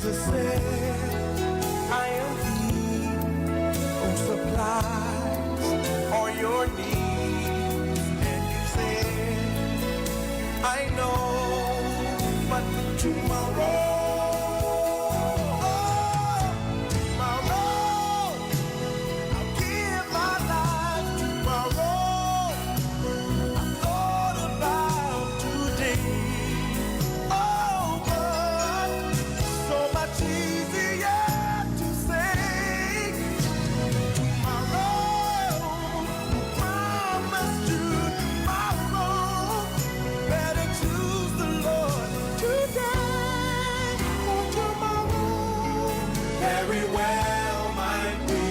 Jesus said, I am He who supplies all your needs. And you said, I know, but tomorrow, I'll give my life tomorrow. I thought about today. Oh, but so much easier to say tomorrow. Promise you tomorrow. Better choose the Lord today or tomorrow. Very well might be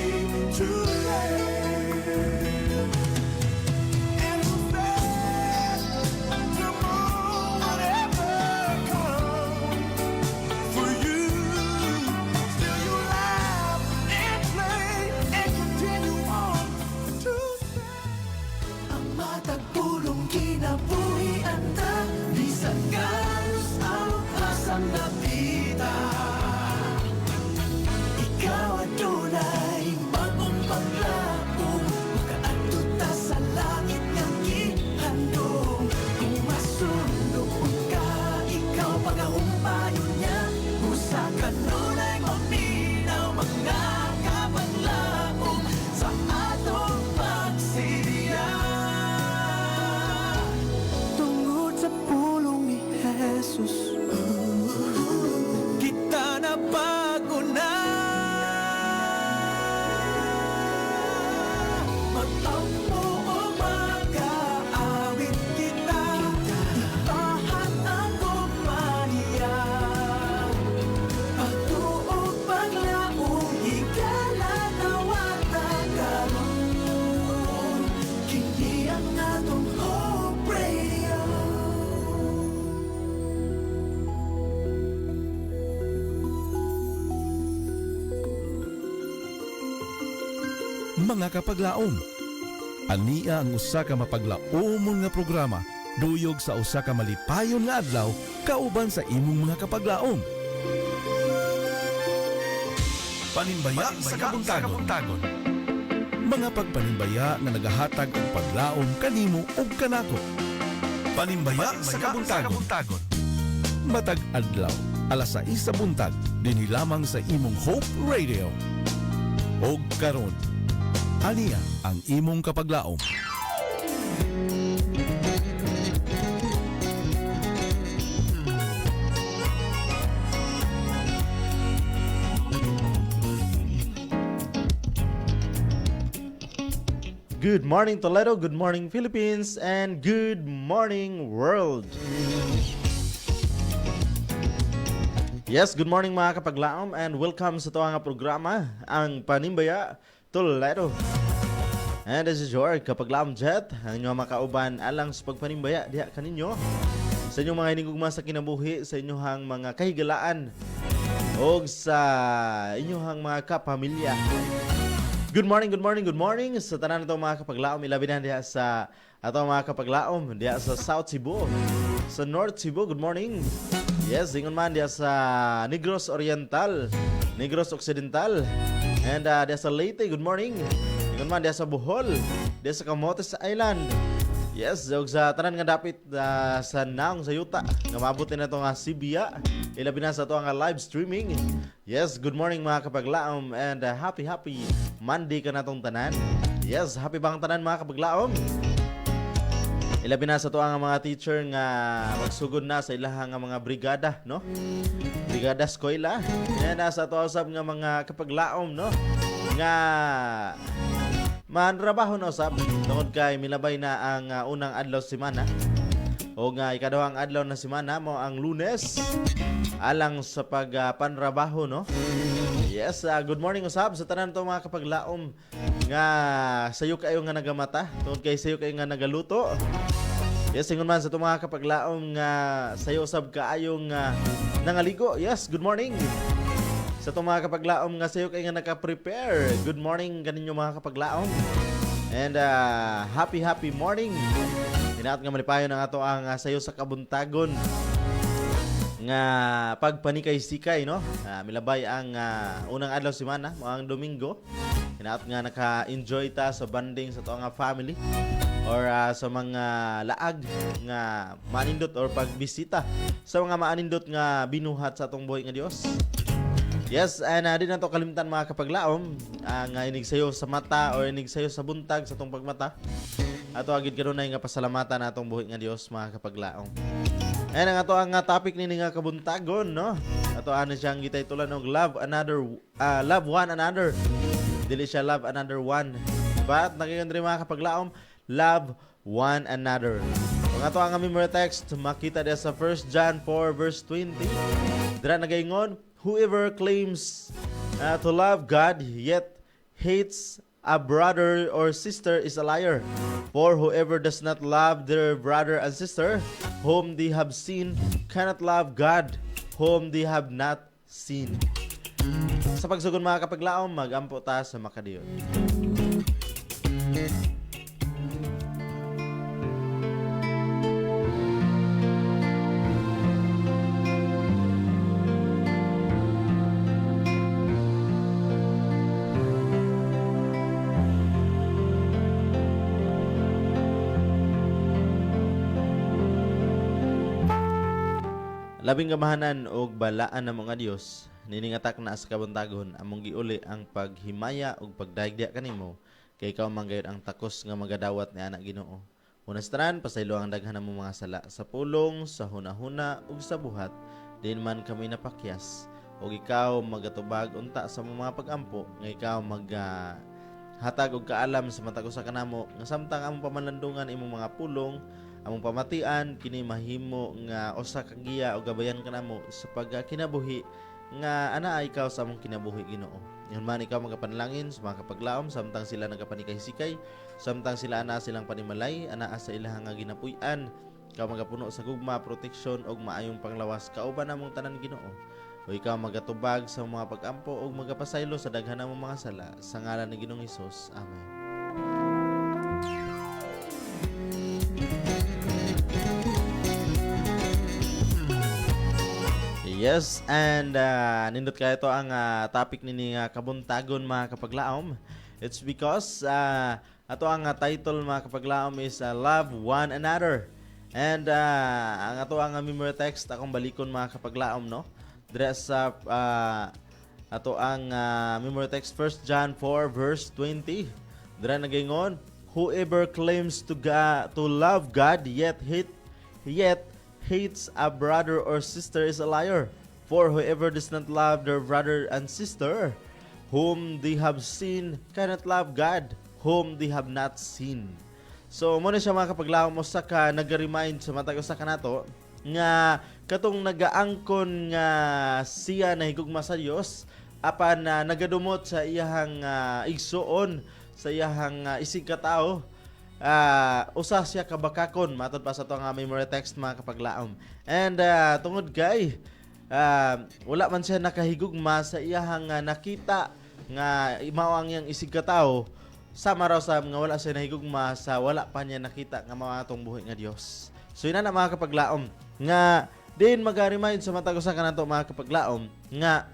too late. And who said tomorrow whatever comes for you? Still you laugh and play and continue on to say. Ang matagpulong kinabuhian ta, bisan kalos ang asang napita. Ikaw adunay bagong paglaom, makaadto ta sa langit ngang gihandom. Kung masundo ka, ikaw pagahumpayon niya, usa ka nunay maminaw mga kapaglaom sa atong pagsiya. Tungod sa pulong ni Jesus, kita na bago na. Magtampo o mag-aawit kita, ipahan ang kumaniya. Pagtuog paglaong higala nawata karon, kini ang atong Hope Radio. Mga kapaglaom, ania ang usa ka mapaglaomon nga programa duyog sa usa ka malipayon nga adlaw kauban sa imong mga kapaglaom. Panimbaya sa kabuntagon. Mga pagpanimbaya nga nagahatag og paglaom kanimo ug kanako. Panimbaya sa kabuntagon. Matag adlaw, alas 6 sa buntag, dinhi lamang sa imong Hope Radio. Og karon, ania ang imong kapaglaom. Good morning Toledo, good morning Philippines, and good morning world. Yes, good morning mga kapaglaom and welcome sa tuwa nga programa, ang Panimbaya Toledo. And this is your kapaglaom Jet, ang inyong makauban alang sa pagpanimbaya diha kaninyo sa inyong mga hinigugma sa kinabuhi, sa inyong mga kahigalaan o sa inyong mga kapamilya. Good morning sa tanan nato mga kapaglaom, ilabi na diha sa ato mga kapaglaom diha sa South Cebu, sa North Cebu. Good morning. Yes, ingon man diha sa Negros Oriental, Negros Occidental, and diha sa Leyte. Good morning. Ingon man diha sa Bohol, diha sa Camotes Island. Yes, og sa tanan nga dapit sa Naong sa Yuta nga mabuti na to nga Sibia, ilabi na sa to nga live streaming. Yes, good morning mga kapaglaom and happy Monday ka na tong tanan. Yes, happy bang tanan mga kapaglaom. Ilabi na sa to nga mga teacher nga magsugod na sa ilahang nga mga brigada, no? Brigada eskwela. And sa to usab nga mga kapaglaom, no? Nga manrabaho na usab tungod kay milabay na ang unang adlaw sa semana o nga ikadawang adlaw na semana mo ang Lunes alang sa pagpanrabaho, no? Yes, good morning usab sa tanan to mga kapaglaom nga sayo kayo nga nagamata tungod kay sayo kayo nga nagaluto. Yes, ingon man sa to mga kapaglaom nga sayo usab kaayong nangaligo. Yes, good morning sa itong mga kapaglaom nga sayo kayo nga naka-prepare. Good morning ganinyo mga kapaglaom. And happy morning. Tinaot nga malipayon ang ato ang sayo sa kabuntagon nga pagpanikay-sikay, no? Milabay ang unang adlaw semana, ang Domingo. Hinaot nga naka-enjoy ta sa banding sa to nga family or sa mga laag nga maanindot or pagbisita sa mga maanindot nga binuhat sa atong buhay nga Dios. Yes, and di na to kalimtan mga kapaglaom nga inig sayo sa mata or inig sayo sa buntag sa atong pagmata. Ato agid kanunay nga pasalamatan na atong buhay nga Dios mga kapaglaom. And ang ato ang topic nini nga kabuntagon, no? Ato ano siyang gitaytulan og love one another. Dili siya love another one. But nakikandri mga kapaglaom, love one another. Kung ato ang memory text, makita dia sa 1 John 4 verse 20. Dira nagaingon, whoever claims to love God yet hates a brother or sister is a liar. For whoever does not love their brother and sister whom they have seen cannot love God whom they have not seen. Sa pagsugon mga kapaglaom, magampo ta sa makadiyon. Labing gamahanan og balaan ng mga Dios, niningatak na sa kabuntagon among giuli ang paghimaya og pagdaigdiya kanimo kay ikaw manggayod ang takos nga magadawat ni anak Ginoo. Unas tanan pasaylo ang daghan ng mga sala sa pulong, sa hunahuna ug sa buhat, din man kami napakyas. Og ikaw magatubag unta sa mga pagampo nga ikaw hatag og kaalam sa matag usa kanamo nga samtang among pamalandungan imong mga pulong among pamatian kini mahimo nga usa ka giya o gabayan kanamo sa pagkinabuhi nga anaa ikaw sa among kinabuhi Ginoo. Yun man ikaw magapanalangin sa mga kapaglaom samtang sila nagapanikay-sikay, samtang sila anaa silang panimalay, anaa sa ilahang nga ginapuy-an, ikaw magapuno sa gugma, proteksyon og maayong panglawas kauban namong tanan Ginoo. O ikaw magatubag sa mga pagampo og magapasaylo sa daghan namong mga sala sa ngalan ni Ginoong Hesus. Amen. Yes, and nindot kayo ito ang topic nini kabuntagon mga kapaglaom. It's because ato ang title mga kapaglaom is Love One Another. And ang ato ang memory text akong balikon mga kapaglaom, no? Dress up ato ang memory text 1 John 4 verse 20. Dira nagaingon, whoever claims to love God yet hates a brother or sister is a liar. For whoever does not love their brother and sister whom they have seen cannot love God whom they have not seen. So mo na siya mga kapaglaom mo sa ka nag-remind sa matag usa kanato nga katong nagaangkon nga siya nahigugma sa Dios apan nagadumot sa iyahang igsuon sa iyahang isig katao. Usa siya kabakakon matod pa sa to nga memory text mga kapaglaom. And tungod kay wala man siya nakahigugma sa iyahang nakita nga mao ang iyang isig katao, sama raw sa nga wala siya nahigugma sa wala pa niya nakita nga mao atong buhi nga Dios. So ina na mga kapaglaom nga din mag-remind sa matag usa kanato mga kapaglaom nga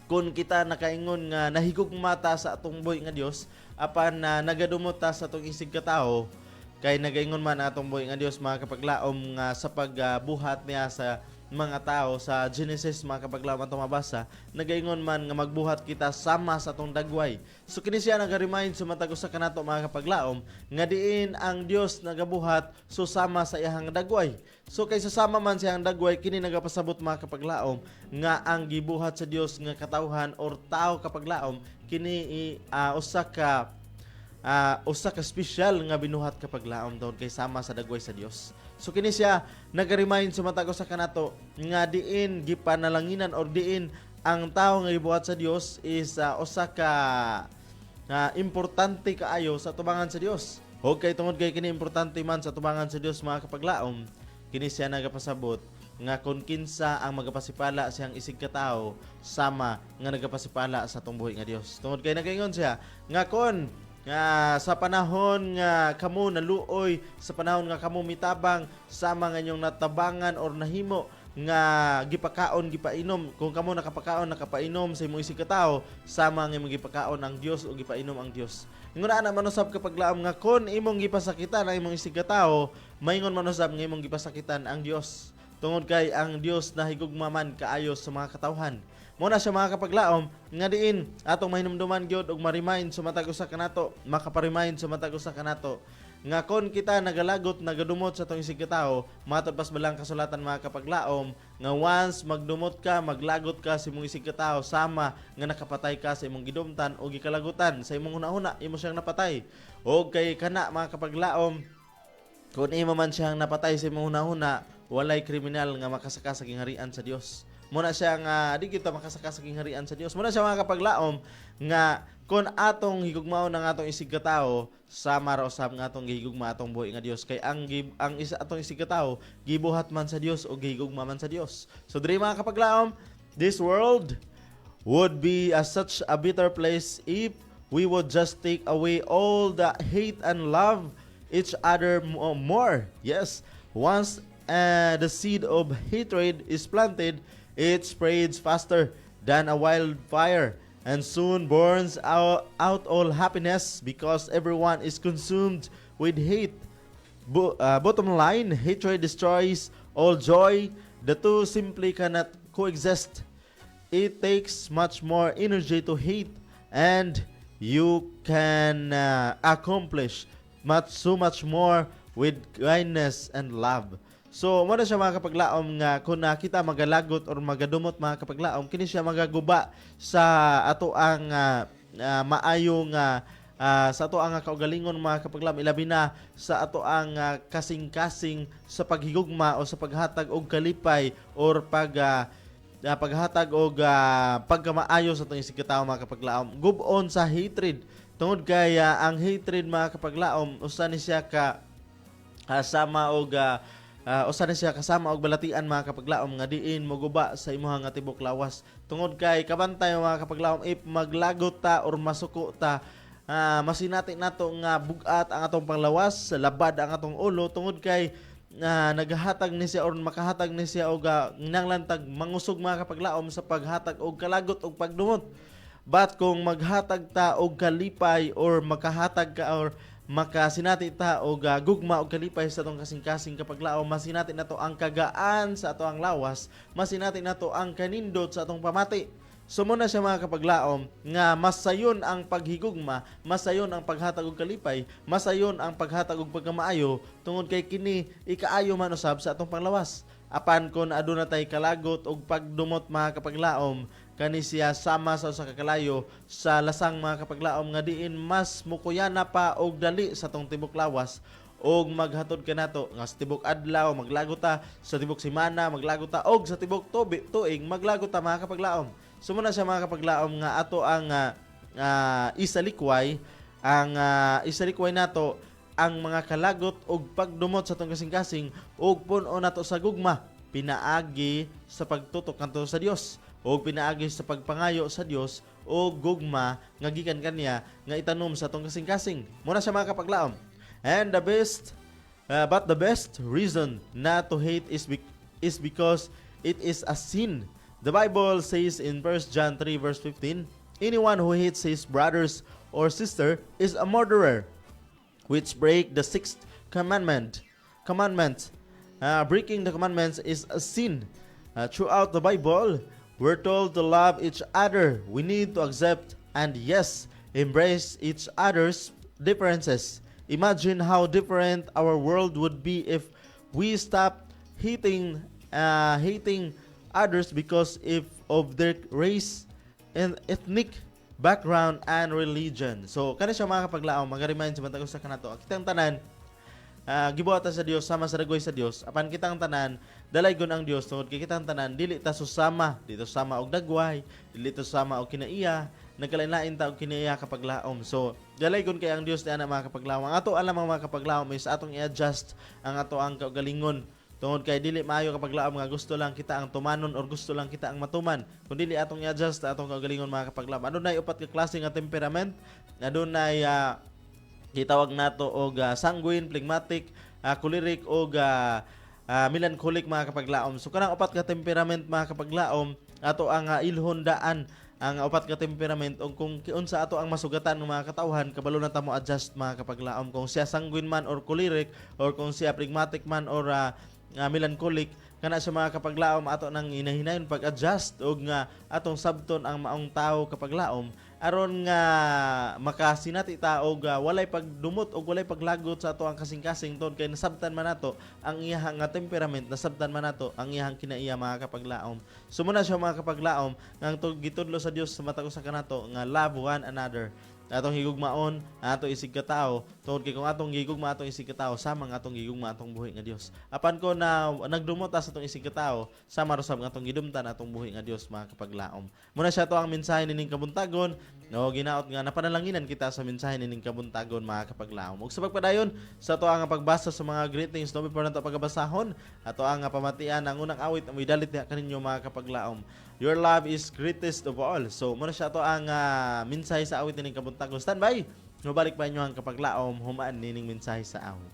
kung kita nakaingon nga nahigugma ta sa atong buhi nga Dios apan nagadumot ta sa atong isig katao kay nagaingon man atong buhi nga Dios mga kapaglaom nga sa pagbuhat niya sa mga tao sa Genesis mga kapaglaom atong mabasa, nagaingon man nga magbuhat kita sama sa atong dagway. So kini siya nag-remind sa matag usa kanato mga kapaglaom nga diin ang Dios nagabuhat susama sa iyang dagway. So kay susama man siya ang dagway, kini nagapasabot mga kapaglaom nga ang gibuhat sa Dios nga katawhan or tao kapaglaom kini usa ka special nga binuhat kapaglaom daw kay sama sa dagway sa Dios. So kini siya nag-remind sa matag usa kanato nga diin gipanalanginan or diin ang tao nga gibuhat sa Dios is usa ka importante kaayo sa tubangan sa Dios. O kay tungod kay kini importante man sa tubangan sa Dios mga kapaglaom, kini siya nagapasabot nga kung kinsa ang magapasipala siyang isig katao sama nga nagapasipala sa atong buhi nga Dios. Tungod kay nagaingon siya nga kon nga sa panahon nga kamo naluoy, sa panahon nga kamo mitabang sama nga inyong natabangan or nahimo nga gipakaon gipainom, kung kamo nakapakaon nakapainom sa imong isig ka tawo, sama nga imong gipakaon ang Dios o gipainom ang Dios. Ingon ana man usab kapag laom nga kon imong gipasakitan ang imong isig ka tawo, maingon man usab nga imong gipasakitan ang Dios. Tungod kay ang Dios nahigugma man kaayo sa mga katawhan. Muna siya mga kapaglaom nga diin atong mahinumduman gyud og ma-remind sa matag usa kanato, makapa-remind sa matag usa kanato nga kon kita nagalagot nagadumot sa atong isig katawo, matod pas balang kasulatan mga kapaglaom nga once magdumot ka, maglagot ka sa imong isig katawo, sama nga nakapatay ka sa imong gidumtan o gikalagutan sa imong hunahuna, imo siyang napatay. O kay kana mga kapaglaom, kung imo man siyang napatay sa imong hunahuna, walay kriminal nga makasaka sa gingharian sa Dios. Muna siya nga di kita makasaka sa gingharian sa Dios. Muna siya mga kapaglaom nga kon atong higugmaon ng atong isig katawo, sama ra usab nga atong gihigugma atong buhi nga Dios, kay ang isa atong isig katawo gibuhat man sa Dios o gihigugma man sa Dios. So diri mga kapaglaom, this world would be such a bitter place if we would just take away all the hate and love each other more. Yes, once the seed of hatred is planted, it spreads faster than a wildfire and soon burns out all happiness because everyone is consumed with hate. Bottom line, hatred destroys all joy. The two simply cannot coexist. It takes much more energy to hate, and you can accomplish so much more with kindness and love. So, mo na siya mga kapaglaom nga kung nakita magalagot or magadumot mga kapaglaom, kini siya magaguba sa ato ang maayong sa ato ang kaugalingon mga kapaglaom, ilabi na sa ato ang kasing-kasing sa paghigugma o sa paghatag og kalipay or paghatag og pagkamaayo sa atong isig katawo mga kapaglaom. Gubon sa hatred. Tungod kay ang hatred mga kapaglaom, usa ni siya kasama og usa na siya kasama og balatian mga kapaglaom nga diin moguba sa imuha nga tibok lawas. Tungod kay kabantay mga kapaglaom, if maglagot ta or masuko ta, masinati nato nga bugat ang atong panglawas, labad ang atong ulo, tungod kay naghatag ni siya or makahatag ni siya og nanglantag mangusog mga kapaglaom sa paghatag og kalagot og pagdumot. But kung maghatag ta og kalipay or makahatag ka or makasinati ta og gugma og kalipay sa atong kasing-kasing kapaglaom, masinati nato ang kagaan sa ato ang lawas, masinati nato ang kanindot sa atong pamati. So muna siya mga kapaglaom nga masayon ang paghigugma, masayon ang paghatag og kalipay, masayon ang paghatag og pagkamaayo, tungod kay kini ikaayo man usab sa atong panglawas. Apan kon aduna tay kalagot og pagdumot mga kapaglaom, kani siya sama sa usa ka kalayo sa lasang mga kapaglaom nga diin mas mukuyana pa og dali sa tong tibok lawas og maghatod kanato nga sa tibok adlaw maglagot ta, sa tibok semana maglagot ta, og sa tibok tuig maglagot ta mga kapaglaom. Sumuna siya mga kapaglaom nga ato ang isalikway, ang isalikway nato ang mga kalagot og pagdumot sa tong kasing-kasing og puno nato sa gugma, pinaagi sa pagtutok kanto sa Dios o pinaagi sa pagpangayo sa Dios o gugma nga gikan kaniya nga itanom sa tong kasing-kasing. Muna siya mga kapaglaom. And the best reason not to hate is because it is a sin. The Bible says in 1 John 3 verse 15, anyone who hates his brothers or sister is a murderer, which break the sixth commandment. Breaking the commandments is a sin. Throughout the Bible, we're told to love each other. We need to accept and yes, embrace each other's differences. Imagine how different our world would be if we stopped hating others because of their race and ethnic background and religion. So kani siya mga kapaglaom, mag-remind sa matag usa kanato, kitang tanan gibuhatan sa Dios, sama sa dagoy sa Dios. Apan kitang tanan dalaygon ang Dios, tungod kay kitang tanan dili ta susama, dito sama og dagway, dili ta susama og kinaiya, nagkalain-lain ta og kinaiya kapaglaom. So dalaygon kay ang Dios diana mga kapaglaom. Ang ato alam mga kapaglaom is atong i-adjust ang ato ang kaugalingon. Tungod kay dili maayo kapaglaom nga gusto lang kita ang tumanon or gusto lang kita ang matuman. Kung dili atong i-adjust atong kaugalingon mga kapaglaom. Adunay upat ka klase nga temperament. Adunay gitawag nato og sanguine, phlegmatic, choleric og melancholic mga kapaglaom. So kanang upat ka temperament mga kapaglaom ato ang ilhon daan ang upat ka temperament o kung kiunsa ato ang masugatan ng mga katawhan kabalo na ta mo adjust mga kapaglaom kung siya sanguine man or choleric or kung siya phlegmatic man or melancholic kana sa mga kapaglaom ato nang hinahinayon pag-adjust og nga atong sabton ang maong tao kapaglaom aron nga makasinati ta og walay pagdumot og walay paglagot sa ato ang kasing-kasing tod kay nasabtan man nato ang iyahang nga temperament, nasabtan man nato ang iyahang kinaiya mga kapaglaom. Sumuna siya mga kapaglaom nga gitudlo sa Dios sa matag usa kanato nga love one another. Atong higugmaon ato isig ka tao tungod kay kung atong higugma atong isig ka tao sama nga atong higugma atong buhi nga Dios. Apan ko na nagdumot sa atong isig ka tao sama rusab nga atong gidumtan atong buhi nga Dios mga kapaglaom. Muna siya to ang mensahe nining kabuntagon. No, ginaot nga napanalanginan kita sa mensahe nining kabuntagon mga kapaglaom. Ug sa pagpadayon sa to ang pagbasa sa mga greetings no before nato pagabasahon ato ang pamatian ang unang awit na moidalit diha kaninyo mga kapaglaom. Your love is greatest of all. So, muna siya to ang mensahe sa awit nining kabuntagon. Stand by. Mabalik pa inyo ang kapaglaom humaan nining mensahe sa awit.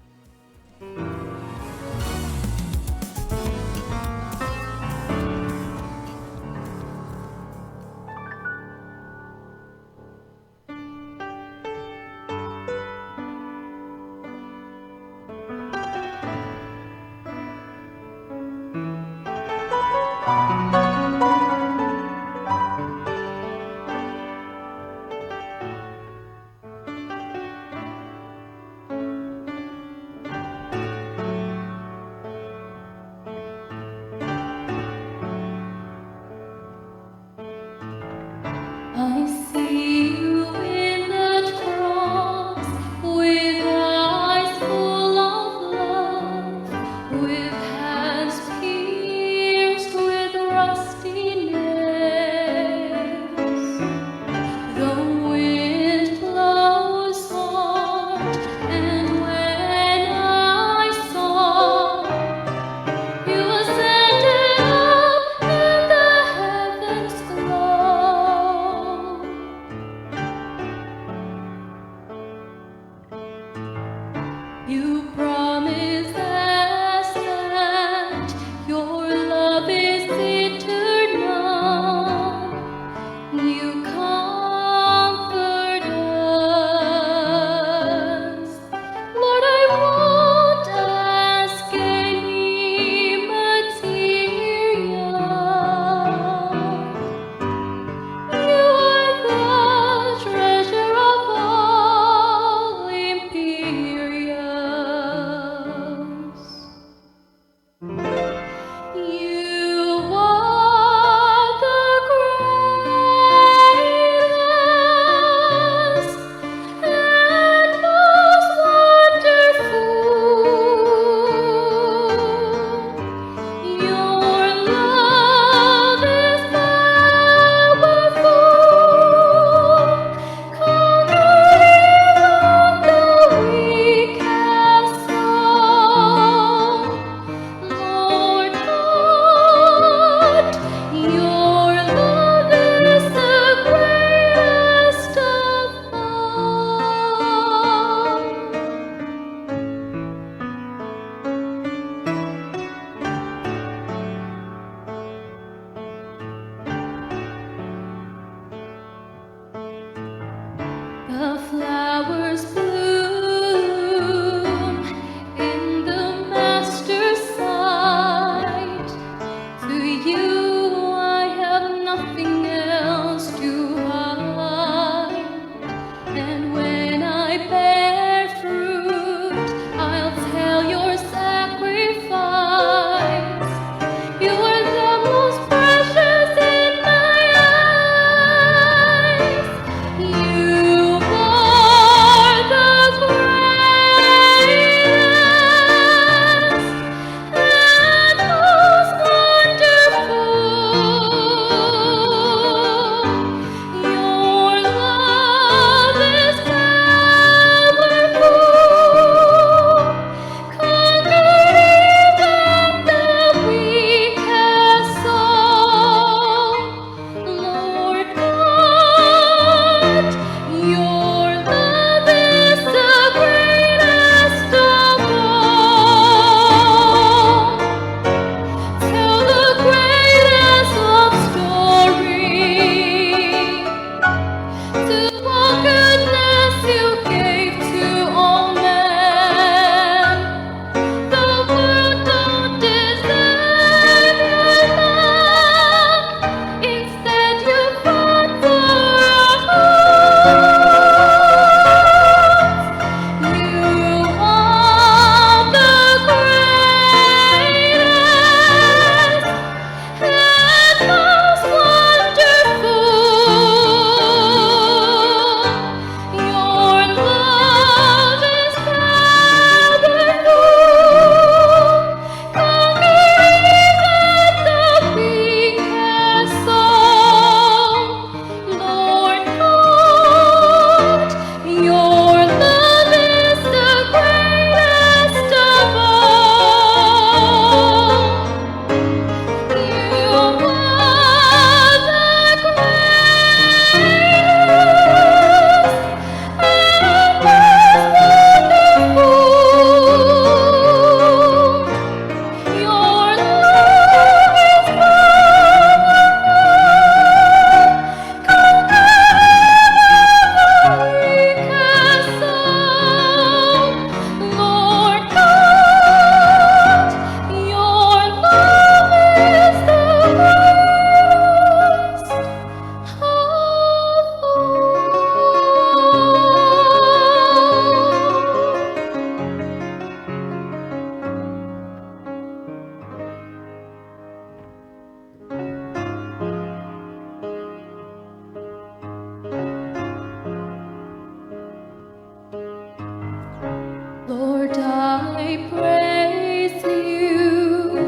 I praise you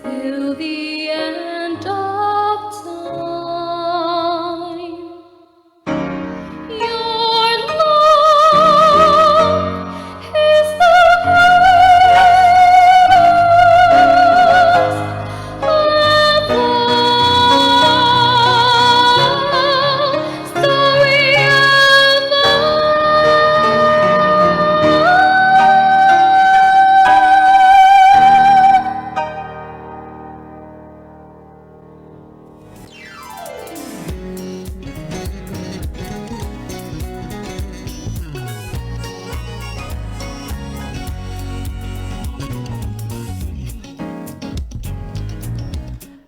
till the end of time. Your love is the greatest of all. Story of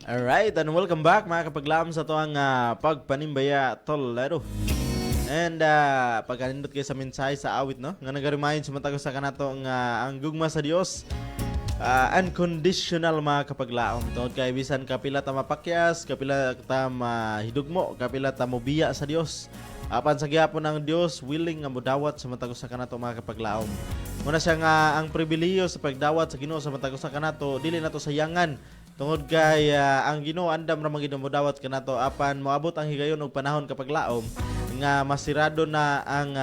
Alright, and welcome back mga kapaglaom sa tuwang pagpanimbaya Toledo. And pagkanindot kayo sa mensahe sa awit, no? Nga nag-remind sa matagos sa kanato ang gugma sa Dios. Unconditional mga kapaglaom. Tungod kay bisan kapila ta mapakyas, kapila ta mahidugmo, kapila ta mobiya sa Dios. Apan sa gihapon ng Dios willing nga modawat sa matagos sa kanato mga kapaglaom. Muna siya nga ang pribilehiyo sa pagdawat sa Ginoo sa matagos sa kanato, dili nato sayangan. Tungod kay ang Ginoo andam ra magid modawat kanato apan moabot ang higayon og panahon kapag laom nga masirado na ang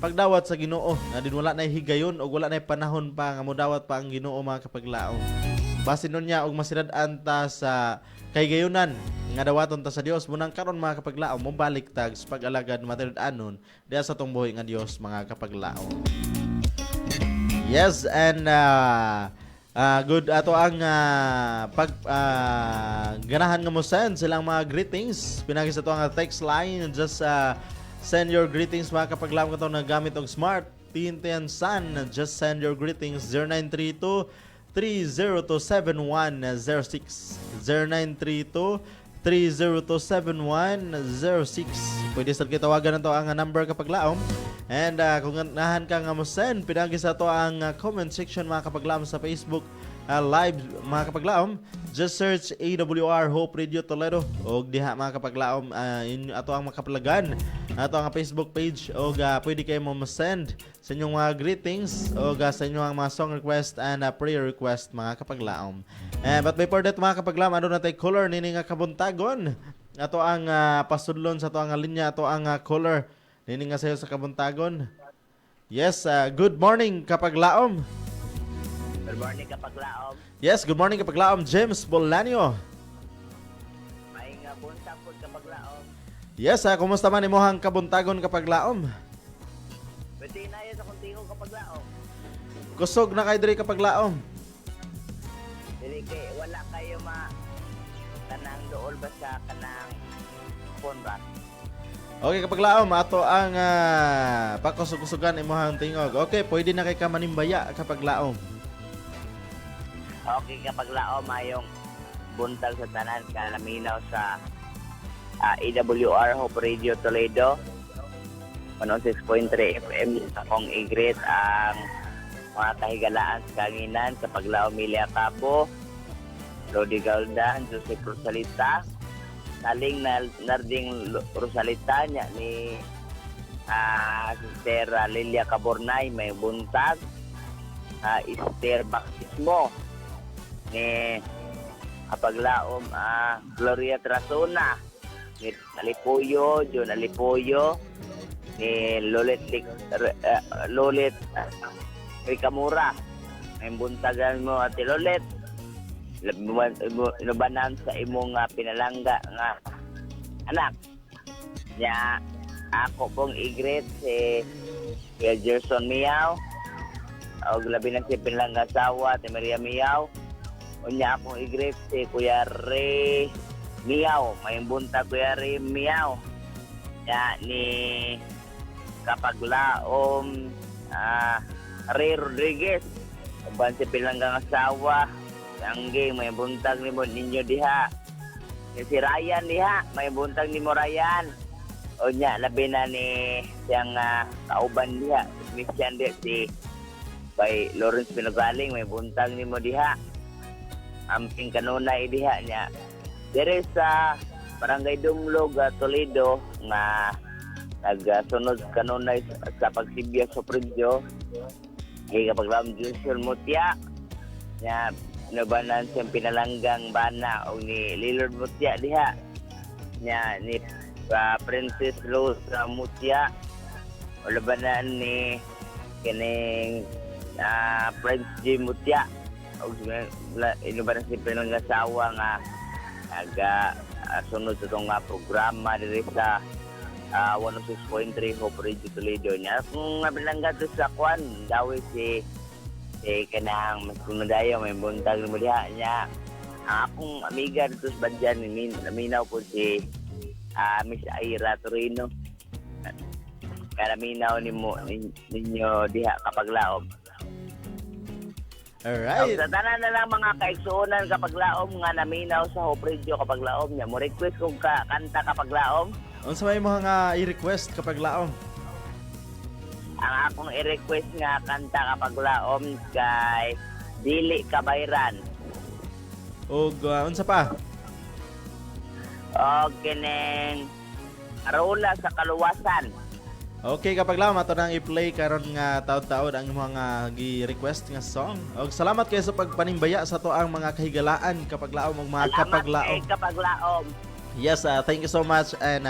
pagdawat sa Ginoo nga din wala na higayon og wala na panahon pa nga modawat pa ang Ginoo mga kapag laom. Basin nun niya og masirad-an ta sa kahigayonan nga dawaton ta sa Dios munang karon mga kapag laom mo balik tag sa pag-alagad matirad-anon diha sa tong buhi nga Dios mga kapag laom. Yes, and good ato ang ganahan nga mo send silang mga greetings pinagi sa to ang text line. Just send your greetings mga kapaglaom ka to na gamit og smart TNT Sun. Just send your greetings 0932 3027106 0932 3027106. Pwede sa kitawagan na to ang number kapaglaom. And kung nahan ka nga mo send, pinagi sa to ang comment section mga kapaglaom sa Facebook live mga kapaglaom. Just search AWR Hope Radio Toledo o diha mga kapaglaom ato ang makapalagan ato ang Facebook page o pwede kayo mo send sa inyong mga greetings o sa inyong mga song request and prayer request mga kapaglaom. But before that mga kapaglaom, ano na tayo caller nini nga kabuntagon ato ang pasudlon sa ato ang linya ato ang caller nini nga sayo sa kabuntagon. Yes, good morning kapaglaom. Good morning kapaglaom. Yes, good morning kapaglaom. James Bolanio. May nga buntag po kapaglaom. Yes, kumusta man imohang kabuntagon kapaglaom? Pwede na yun sa kuntingo kapaglaom. Kusog na kay diri kapaglaom. Dili kay wala kayo kanang dool ba sa kanang phone ba? Okay kapaglaom, ato ang pakusog-kusugan imohang tingog. Okay, pwede na kay ka manimbaya kapaglaom. Okay kapaglaom, mayong buntag sa tanan kalaminaw sa AWR Hope Radio Toledo 106.3 FM sa kong igreet ang mga kahigalaan sa kanginan sa Paglaom Milia Cabo, Lodi Galdan, Jose Rosalita, naling narding Rosalita niya ni Sister Lilia Cabornay, may buntag, Esther Baptismo ni Kapaglaom Gloria Trasona, ni Alipuyo, John Alipuyo, ni Lolet Ricamura. May buntagan mo Ate Lolet. Inubanan sa imong pinalangga nga anak. Ya ako pong igreet si Gerson Miao. Og labi na si pinalangga asawa ti Maria Miao. Unya akong igreet si Kuya Ray Miao. May buntag Kuya Ray Miao. Ya ni Kapaglaom Ray Rodriguez. Uban si pinalangga asawa. Angge may buntag nimo ninyo diha. Si Ryan diha, may buntag nimo Ryan. O nya labi na ni siyang kauban diha. Mission diha si kay Lawrence Pinagaling, may buntag nimo diha. Amping kanunay diha nya. Dire sa Barangay Dumlog, Toledo nga nagsunod kanunay sa pagsibya sa Pridyo. Kaya kapaglaom Joshua Mutya, nya nabanan siyang pinalanggang bana o ni Lilord Mutya diha. Nya ni Princess Rose Mutya o labanan ni kining Prince J. Mutya o inubanan si pinangasawa nga aga sunod sa itong programa diri sa 106.3 Hope Radio Toledo niya. Kung nabilangga to sa kwan, dawi si kanang mas kumadayo, may buntag mo diha niya. Ang akong amiga dito sa Badyan, naminaw po si Miss Aira Torino. Karaminaw ninyo diha kapag laom. Alright. Sa tanan na lang mga kaigsuonan kapag laom nga naminaw sa Hope Radio kapag laom niya. Mo request kong kanta kapag laom. Unsa may mo nga i-request kapag laom? Ang akong i-request nga kanta kapag laom kay Dili Kabayran. O unsa pa? O kining Arola sa Kaluwasan. Okay, kapag laom ato nang i-play karon nga taud-taud ang mga gi-request nga song. Og salamat kayo sa pagpanimbaya sa to ang mga kahigalaan kapag laom ug mga kapag laom. Salamat kay kapag laom. Yes, thank you so much and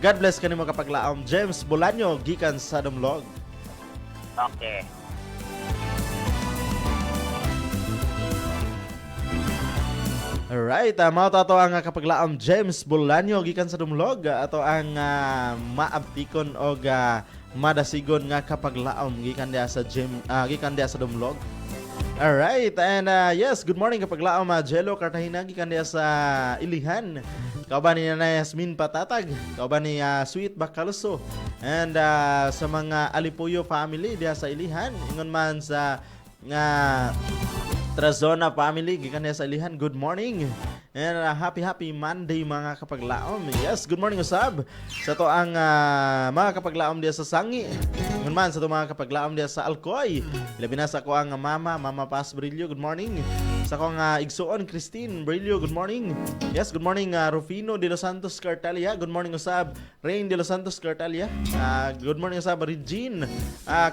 God bless kanimo kapag laom. James Bolanyo gikan sa Dumlog. Okay. Alright, mao to ang kapaglaom James Bolanyo gikan sa Dumlog ato ang maabtikon og madasigon nga kapaglaom gikan dia sa gikan dia sa Dumlog. Alright, and yes, good morning kapaglaom Jello Cartagena gikan dia sa Ilihan. Kauban ni Nanay Yasmin Patatag, kauban ni Sweet Bacalso, and sa mga Alipuyo family dia sa Ilihan, ingon man sa Trazona family gikan niya sa Ilihan. Good morning and happy Monday mga kapaglaom. Yes, good morning usab sa to ang mga kapaglaom diya sa Sangi. Ngun man sa to mga kapaglaom diya sa Alcoy. Labi na sa ko ang Mama Paz Brillo. Good morning. Sa ko ang igsuon Christine Brillo. Good morning. Yes, good morning Rufino de los Santos Cartalia. Good morning usab Rain de los Santos Cartalia. Good morning usab Regine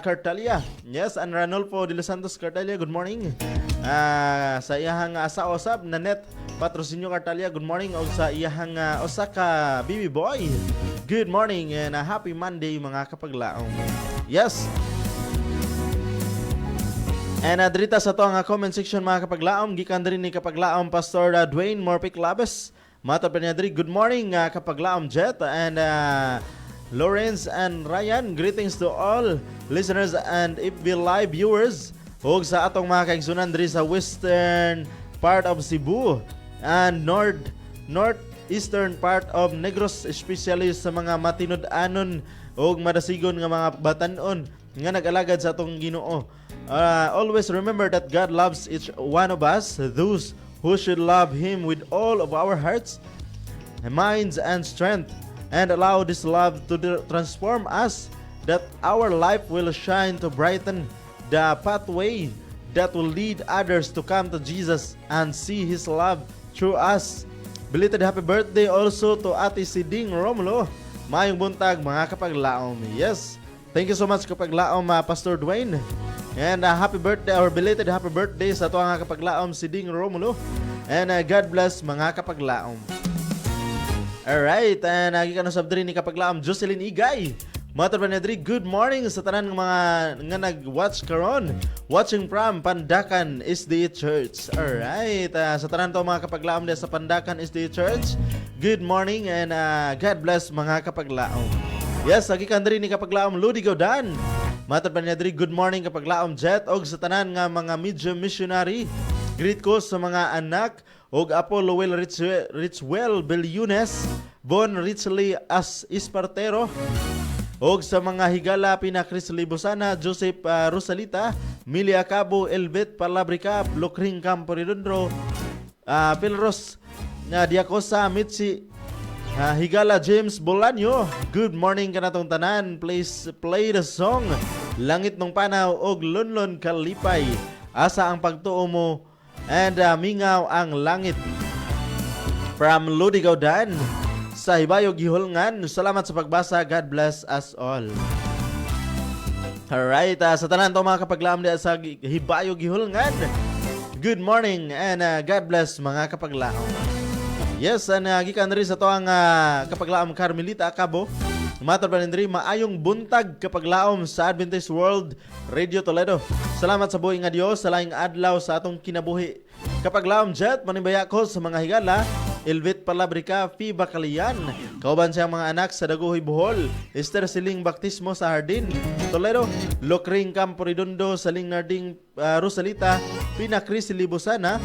Cartalia. Yes, and Ranolfo de los Santos Cartalia. Good morning. Sa iyahang asawa usab Nanet Patrocinio Cartalia. Good morning. Og sa iyahang Osaka Bibi Boy. Good morning and happy Monday mga kapaglaom. Yes. And drita sa to ang comment section mga kapaglaom gikan diri ni kapaglaom Pastor Dwayne Morpic Labes. Mato pa niya diri, good morning kapaglaom Jet and Lawrence and Ryan. Greetings to all listeners and FB Live viewers. Ug sa atong mga kaigsunan diri sa western part of Cebu and northeastern part of Negros, especially sa mga matinud-anon ug madasigon nga mga batan-on nga nag-alagad sa atong Ginoo. Always remember that God loves each one of us, those who should love Him with all of our hearts, minds, and strength, and allow this love to transform us, that our life will shine to brighten the pathway that will lead others to come to Jesus and see His love through us. Belated happy birthday also to Ate Siding Romulo. Mayong buntag mga kapaglaom. Yes, thank you so much kapaglaom Pastor Dwayne. And happy birthday or belated happy birthday sa tuwa nga kapaglaom Siding Romulo. And God bless mga kapaglaom. Alright, and gikan usab diri ni kapaglaom Jocelyn Igay. Matur pa niya diri, good morning sa tanan ng mga nga nag-watch karon. Watching from Pandakan SDA Church. Alright, sa tanan to mga kapaglaom diya sa Pandakan SDA Church. Good morning and God bless mga kapaglaom. Yes, gikan diri ni kapaglaom Ludi Gaudan. Matur pa niya diri, good morning kapaglaom Jet og sa tanan nga mga media missionary. Greet ko sa mga anak og Apo Lowell Richwell Bellunes, Bon Richley as Espartero. Og sa mga higala pina Chris Libosana, Joseph Rosalita, Milia Cabo, Elbet Palabrica, Blokring Campo Redondo, Pilros Diacosa, Mitzi, higala James Bolanyo. Good morning kanatong tanan. Please play the song Langit ng Panaw og Lunlon Kalipay. Asa ang pagtuo mo and mingaw ang langit. From Ludi Gaudan sa Hibayo Gihulngan. Salamat sa pagbasa. God bless us all. Alright, sa tanan to mga kapaglaom diya sa hibayo gihulngan. Good morning and God bless mga kapaglaom. Yes, gikan rin sa to ang kapaglaom Carmelita Acabo. Matar pa rin maayong buntag kapaglaom sa Adventist World Radio Toledo. Salamat sa buhay nga Dios sa laing adlaw sa atong kinabuhi. Kapaglaom Jet, manimbaya ko sa mga higala. Elvit Palabrica, Fi Bacalian. Kauban siyang mga anak sa Daguhoy, Bohol. Esther Siling Baptismo sa Hardin, Toledo. Lokring Campo Redondo, Saling Narding Rosalita. Pina Cris Libusana.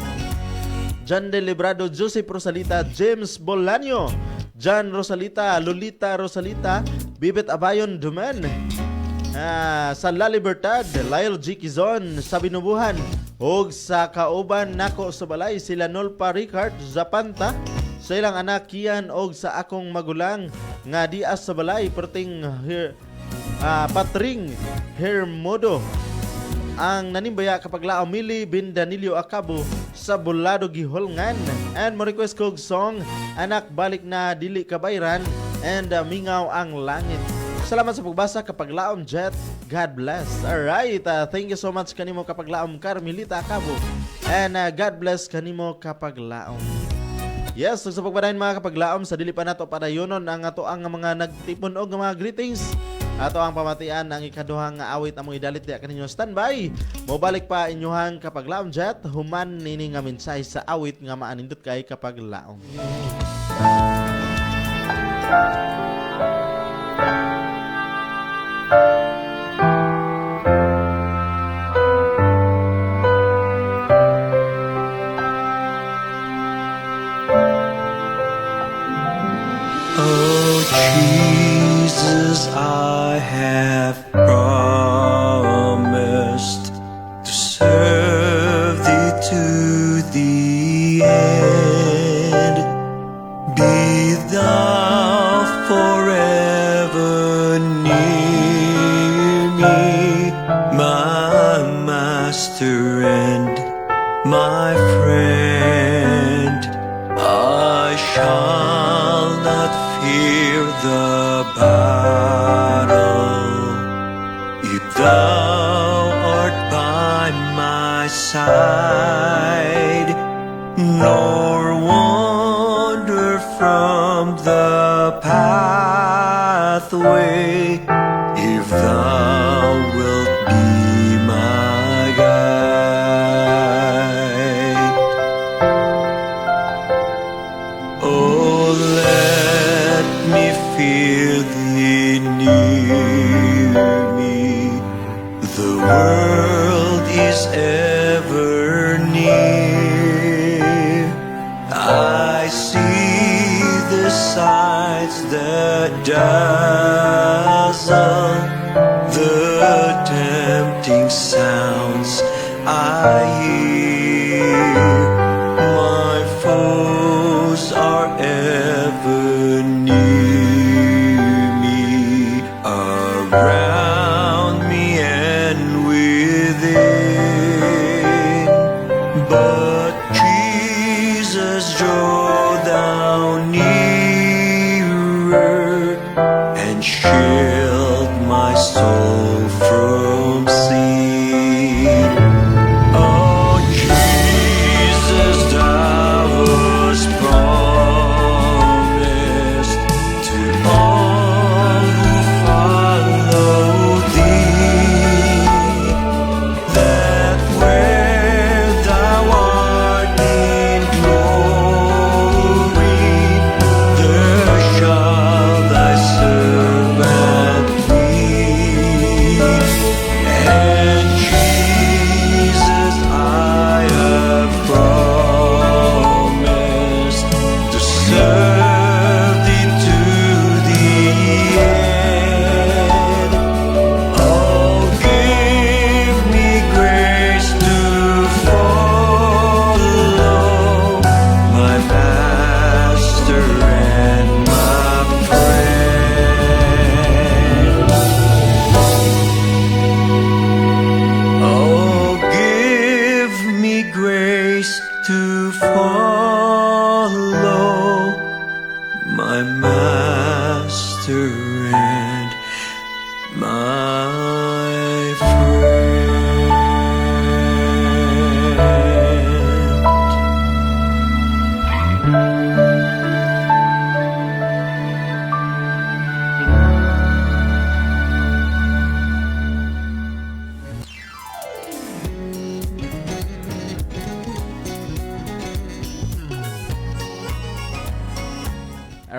John De Librado, Joseph Rosalita. James Bolanyo. John Rosalita, Lolita Rosalita. Bibet Abayon Duman. Sa La Libertad, Lyle G. Quizon sa Binubuhan. Og sa kauban nako sa balay sila Nolpa Ricard Zapanta sa ilang anak Kian og sa akong magulang nga dias sa balay perting Patring Hermodo ang nanimbaya kapaglaom Mili bin Danilio Acabo sa Bulado Giholngan and mo request kog song Anak Balik Na Dili Kabayran and Mingaw Ang Langit. Salamat sa pagbasa kapaglaom Jet. God bless. Alright, thank you so much kanimo kapaglaom Carmelita Acabo. And God bless kanimo kapaglaom. Yes, sa pagbadayon mga kapaglaom sa dili pa nato padayonon ang ato ang mga nagtipon og mga greetings. Ato ang pamatian ang ikaduhang awit among idalit diya kaninyo standby. Mobalik pa inyuhang kapaglaom Jet human nini nga mensahe sa awit nga maanindot kay kapaglaom. Oh Jesus, I have promised to serve thee to the end. Be thou forever near me, my master and my friend. I shall not fear the battle if thou art by my side, nor wander from the pathway if thou wilt be my guide. Oh, let me feel thee near me. The world is ever near. I see the sights that dazzle, the tempting sounds I hear. My foes are ever near me, around me and within. But Jesus, draw thou nearer and shield my soul from sin. Oh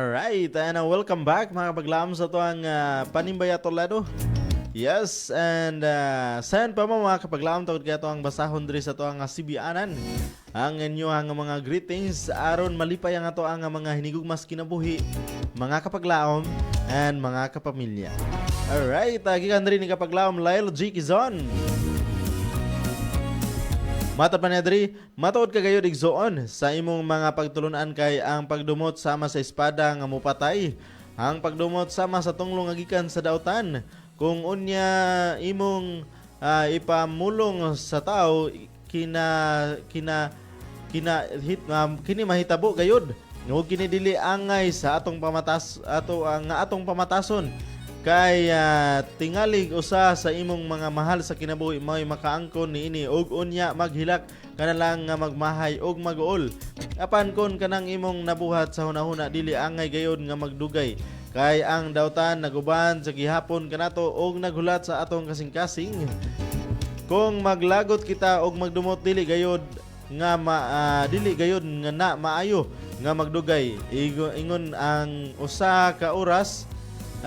Alright, and welcome back mga kapaglaom sa tuwang Panimbaya Toledo. Yes, and saan pa mo mga kapaglaom tawad kaya tuwang basahon diri sa tuwang Sibianan. Ang inyo ang mga greetings aron malipay ang ato ang mga hinigugmas kinabuhi, mga kapaglaom and mga kapamilya. Alright, gikan diri ni kapaglaom Lyle G. Kizon. Matod pa niya diri, matuod ka gayud igsoon sa imong mga pagtulunan kay ang pagdumot sama sa espada nga mupatay, ang pagdumot sama sa tunglong nga gikan sa dautan. Kung unya imong ipamulong sa tao kini mahitabo gayud ug kini dili angay sa atong pamatason kay tingalig usa sa imong mga mahal sa kinabuhi mao'y makaangkon niini ug unya maghilak kanalang nga magmahay ug mag-uol apan kon kanang imong nabuhat sa hunahuna dili angay gayud nga magdugay kay ang dautan naguban sa gihapon kanato ug naghulat sa atong kasing-kasing. Kung maglagot kita og magdumot dili gayud nga dili gayud nga na maayo nga magdugay ingon ang usa ka oras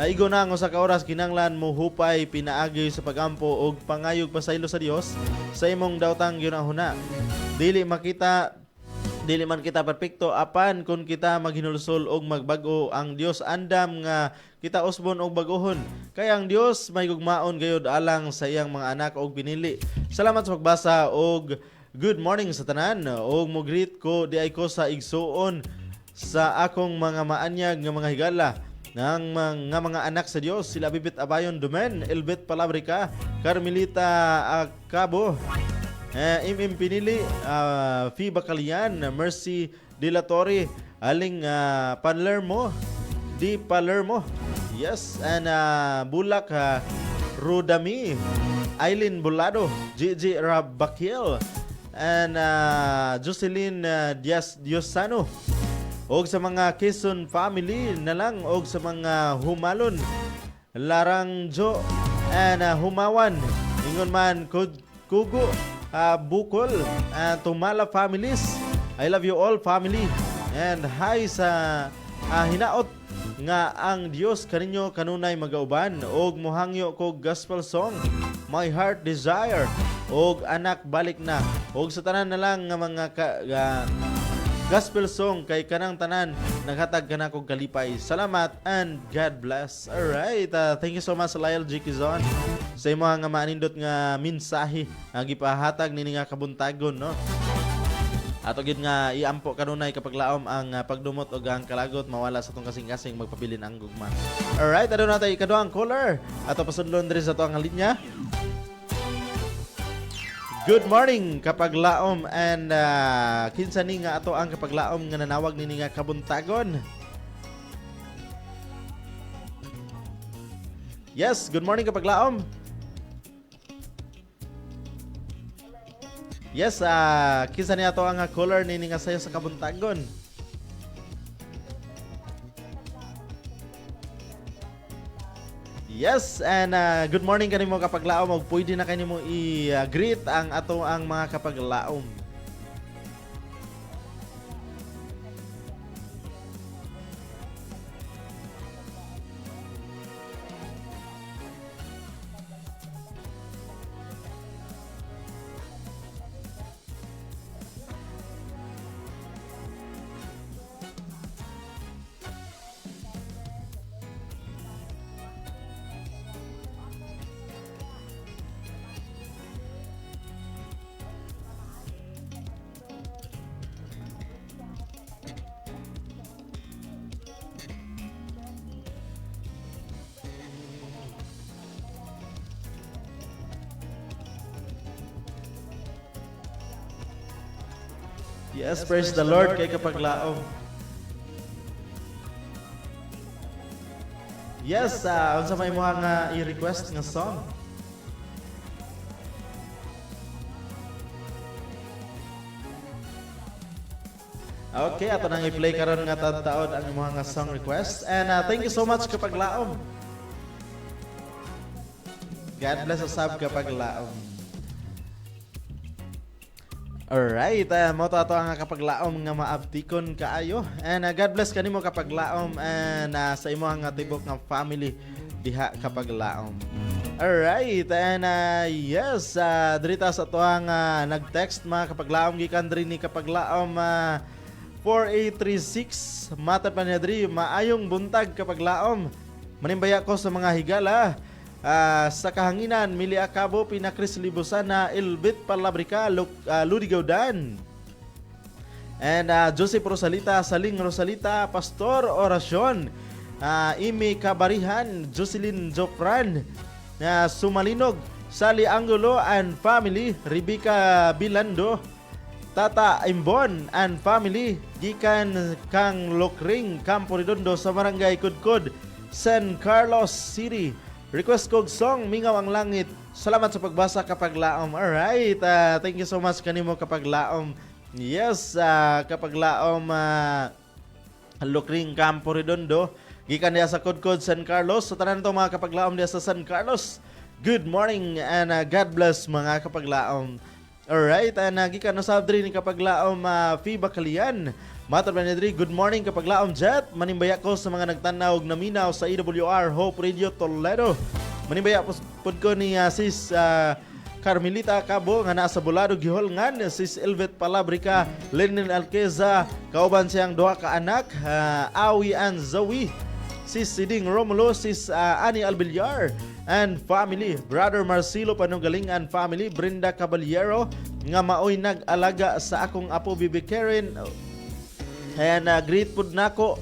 igo na ang usa ka oras kinanglan mo hupay pinaagi sa pagampo og pangayog pasaylo sa Dios sa imong daotang ginahuna. Dili man kita perpekto apan kung kita maghinulsol og magbag-o ang Dios andam nga kita usbon og bag-ohon. Kay ang Dios may gugmaon gayud alang sa iyang mga anak og pinili. Salamat sa pagbasa og good morning sa tanan og mo greet ko di ay ko sa igsuon sa akong mga maanyag nga mga higala ng mga anak sa Dios. Sila Bibit Abayon Dumen, Elbet Palabrica, Carmelita Cabo, Pinili, Fi Bacalian, Mercy De La Torre, Aling Palermo, Di Palermo, yes, and Bulak Rudami, Aileen Bulado, Gigi Rabakil, and Jocelyn Diosano. Og sa mga Quezon family na lang og sa mga Humalon, Larangjo and Humawan, ingon man Kugo, Bukol, Tumala families. I love you all family. And hi sa hinaot nga ang Dios kaninyo kanunay magauban og mohangyo ko gospel song My Heart Desire og Anak Balik Na og sa tanan na lang nga mga gospel song kay kanang tanan naghatag kana kog kalipay. Salamat and God bless. Alright, thank you so much Lyle G. Kizon sa imo nga maanindot nga mensahe nga gipahatag nini nga kabuntagon, no? Ato gid nga iampo kanunay kapag laom ang pagdumot og ang kalagot mawala sa tong kasing-kasing magpabilin ang gugma. Alright, adto na tayo ikaduhang caller. Ato pasudlon diri sa to ang linya. Good morning kapaglaom and kinsa ni nga ato ang kapaglaom nga nanawag nini nga kabuntagon. Yes, good morning kapaglaom. Yes, kinsa ni ato ang caller nini nga sayo sa kabuntagon. Yes, and good morning kanimo kapaglaom og pwede na kanimo i-greet ang ato ang mga kapaglaom. Yes, praise the Lord kay kapaglaom. Yes, unsa may mga nga i-request nga song? Okay, ato nang i-play karon nga taon ang mga nga song request. And thank you so much kapaglaom. God bless us sab kapaglaom. Alright, mo to ato ang kapaglaom nga maabtikon kaayo. And God bless kanimo kapaglaom and sa imo nga tibok nga family diha kapaglaom. Alright, and yes, drita sa to ang nag-text mga kapaglaom gikan diri ni kapaglaom 4836 mata pa niya diri maayong buntag kapaglaom. Manimbaya ko sa mga higala. Sa kahanginan, Mili Acabo, Pinakris Libusan na Ilbit Palabrika, Ludigaudan. And Joseph Rosalita, Saling Rosalita, Pastor Orasyon, Imi Kabarihan, Jocelyn Jofran, Sumalinog, Sally Angulo and family, Rebecca Bilando, Tata Imbon and family, gikan kang Lokring, Campo Redondo sa Barangay Kudkod, San Carlos City. Request kog song Mingaw ang Langit. Salamat sa pagbasa kapaglaom. Alright, thank you so much kanimo kapaglaom. Yes, kapaglaom Lokring Campo Redondo. Gikan diya sa Kudkod San Carlos. Sa tanan to mga kapaglaom diya sa San Carlos. Good morning and God bless mga kapaglaom. Alright, and gikan sa diri ni kapaglaom Fiba Kalian. Matar Benedri, good morning kapaglaom Jet. Manimbaya ko sa mga nagtanaw og naminaw sa EWR Hope Radio Toledo. Manimbaya pod ko ni sis Carmelita Cabo nga nasa Bulado giholngan, sis Elvet Palabrica, Lenin Alqueza, kauban siyang duha ka anak, Awi and Zoe, sis Siding Romulo, sis Ani Albillar and family, brother Marcelo Panugaling and family, Brenda Caballero nga maoy nag-alaga sa akong apo Bibi Karen. And greet pud nako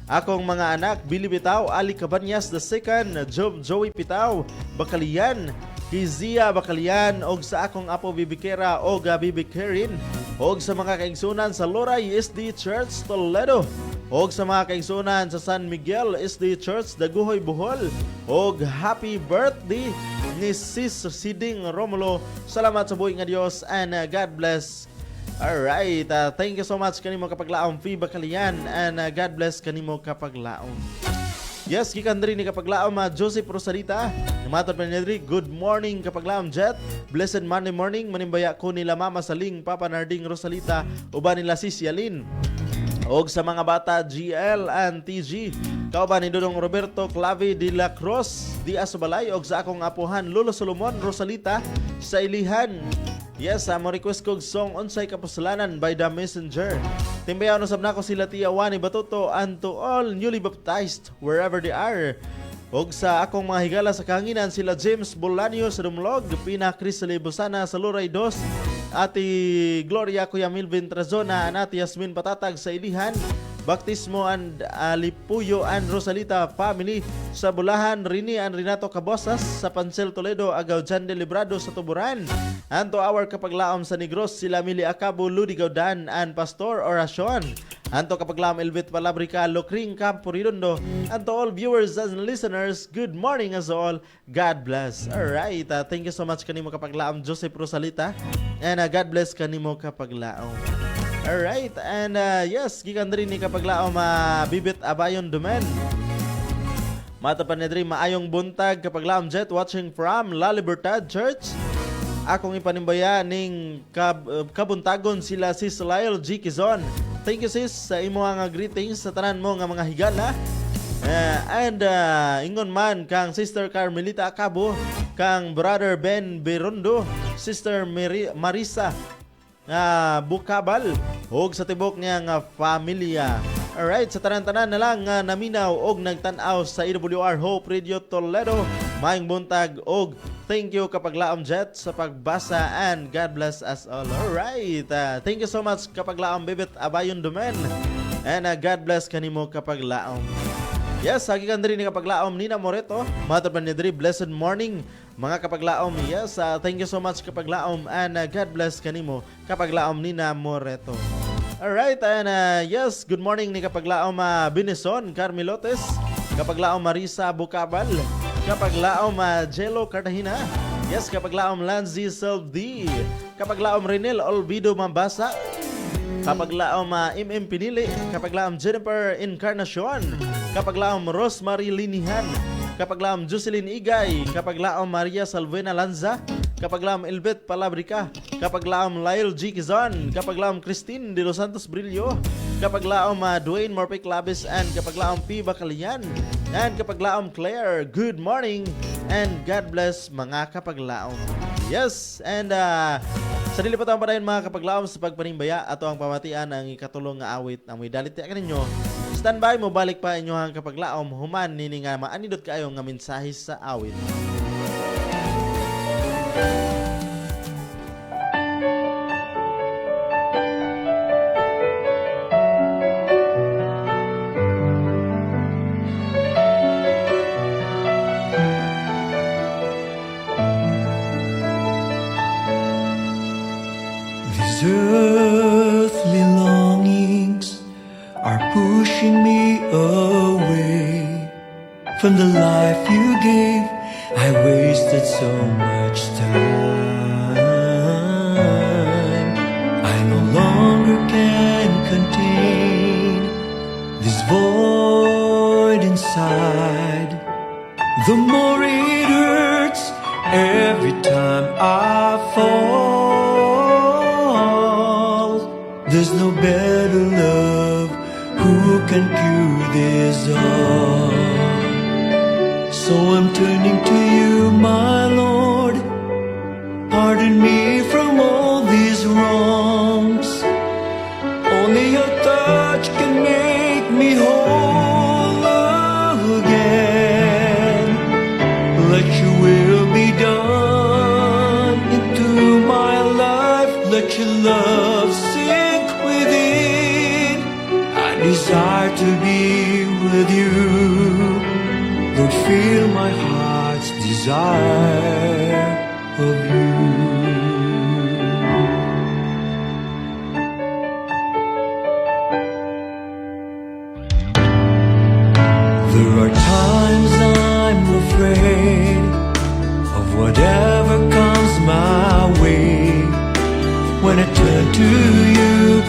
akong mga anak, Billy Pitaw, Ali Cabanyas II, Joey Pitaw, Bakalian, Kizia Bakalian, og sa akong apo Bibikera og Bibi Karen, og sa mga kaigsunan sa Loray SD Church Toledo, og sa mga kaigsunan sa San Miguel SD Church Daguhoy Bohol, og happy birthday ni Sis Siding Romulo. Salamat sa buhay nga Dios and God bless. Alright, thank you so much kanimo kapaglaom Fiba Kalian and God bless kanimo kapaglaom. Yes, gikan diri ni kapaglaom Joseph Rosalita. Matur pa niya diri, good morning kapaglaom Jet. Blessed Monday morning. Manimbaya ko nila Mama Saling, Papa Narding Rosalita, uban nila Sis Yalin. Og sa mga bata GL and TG. Kauban ni Dudong Roberto Clave de la Cruz, Diaz Balay, og sa akong apuhan Lolo Solomon Rosalita sa Ilihan. Yes, mo request kog song Unsay Kapusalanan by The Messenger. Timbayaw no sabna ko sila Tia Wani Batuto and to all newly baptized wherever they are. Og sa akong mga higala sa kahanginan sila James Bolanio sa Dumlog, Pina Cris Libusana sa Luray 2, Ati Gloria Kuya Milvin Trazona, Anati Yasmin Patatag sa Ilihan, Baptismo and Alipuyo and Rosalita family sa Bulahan, Rini and Renato Cabosas sa Pansel Toledo, Agaw Jan de Librado sa Tuburan. And to our kapaglaom sa Negros, sila Mili Acabo, Ludigaudan and Pastor Orasyon. And to kapaglaom Elvit Palabrica, Lokring Campo Redondo. And to all viewers and listeners, good morning as all. God bless. Alright, thank you so much kanimo kapaglaom Joseph Rosalita. And God bless kanimo kapaglaom. Alright, and yes, gikan diri ni kapaglaom Bibit Abayon Dumen. Mata pa ni diri maayong buntag kapaglaom Jet watching from La Libertad Church. Akong ipanimbaya ning kabuntagon sila Sis Lyle G. Kizon. Thank you sis sa imo nga greetings sa tanan mo nga mga higala. And ingon man kang Sister Carmelita Acabo, kang Brother Ben Berondo, Sister Marisa Bukabal, og sa tibok niya nga familia. Alright, sa tanan-tanan na lang nga naminaw og nagtan-aw sa EWR Hope Radio Toledo. Maayong buntag og thank you kapaglaom Jet sa pagbasa and God bless us all. Alright, thank you so much kapaglaom Bibit Abayon Dumen and God bless kanimo kapaglaom. Yes, hagikan diri ni kapaglaom Nina Moreto. Matur pa ni diri, blessed morning mga kapaglaom. Yes, thank you so much kapaglaom and God bless kanimo kapaglaom Nina Moreto. Alright, and yes, good morning ni kapaglaom Binison Carmelotes, kapaglaom Marisa Bukabal, kapaglaom Jello Cartagena. Yes, kapaglaom Lanzi Selvi, kapaglaom Renel Olvido Mambasa, kapaglaom MM Pinili, kapaglaom Jennifer Encarnacion, kapaglaom Rosemary Linihan, kapaglaom Jocelyn Igay, kapaglaom Maria Salvena Lanza, Kapaglaom Elbet Palabrica, kapaglaom Lyle G. Kizon, kapaglaom Christine De Los Santos Brillo, kapaglaom Dwayne Morpic Labis, and kapaglaom P. Bacalian, and kapaglaom Claire, good morning, and God bless mga kapaglaom. Yes, and sa dili pa taong padayon mga kapaglaom sa pagpanimbaya ato ang pamatian ang ikatulong nga awit na may dalit ka ninyo. Standby mo balik pa inyohang kapaglaom human nini nga maanidot kayo nga mensahe sa awit. These earthly longings are pushing me away from the life you gave. I wasted so much time. I no longer can contain this void inside. The more it hurts every time I fall. There's no better love who can cure this all. So I'm turning to you, my Lord. Pardon me from all these wrongs. Only your touch can make me whole again. Let your will be done into my life. Let your love sink within. I desire to be with you. Lord, feel my heart's desire of you. There are times I'm afraid of whatever comes my way. When I turn to you,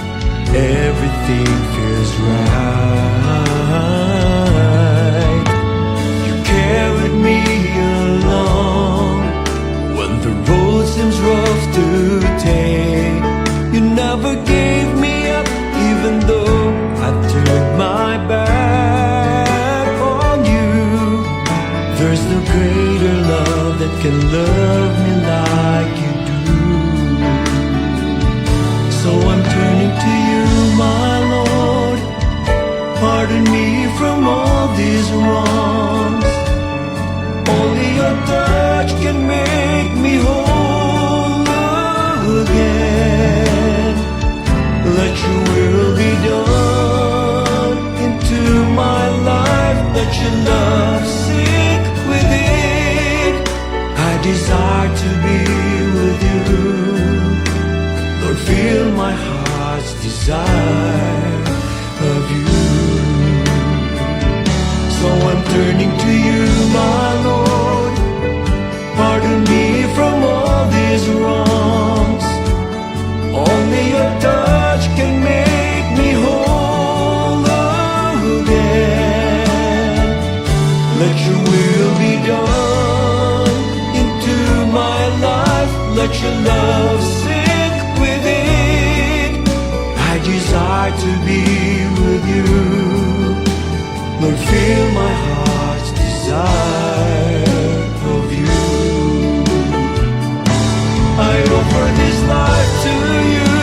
everything feels right. You carried me along when the road seems rough today. You never gave me up, even though I turned my back on you. There's no greater love that can love me like you do. So I'm turning to you, my Lord. Pardon me from all these wrongs. Only your touch can make me whole again. Let your will be done into my life. Let your love sink within. I desire to be with you. Lord, feel my heart's desire of you. So I'm turning to you, my Lord. Pardon me from all these wrongs. Only your touch can make me whole again. Let your will be done into my life. Let your love sink within. I desire to be with you. Lord, feel my heart's desire of you. I offer this life to you.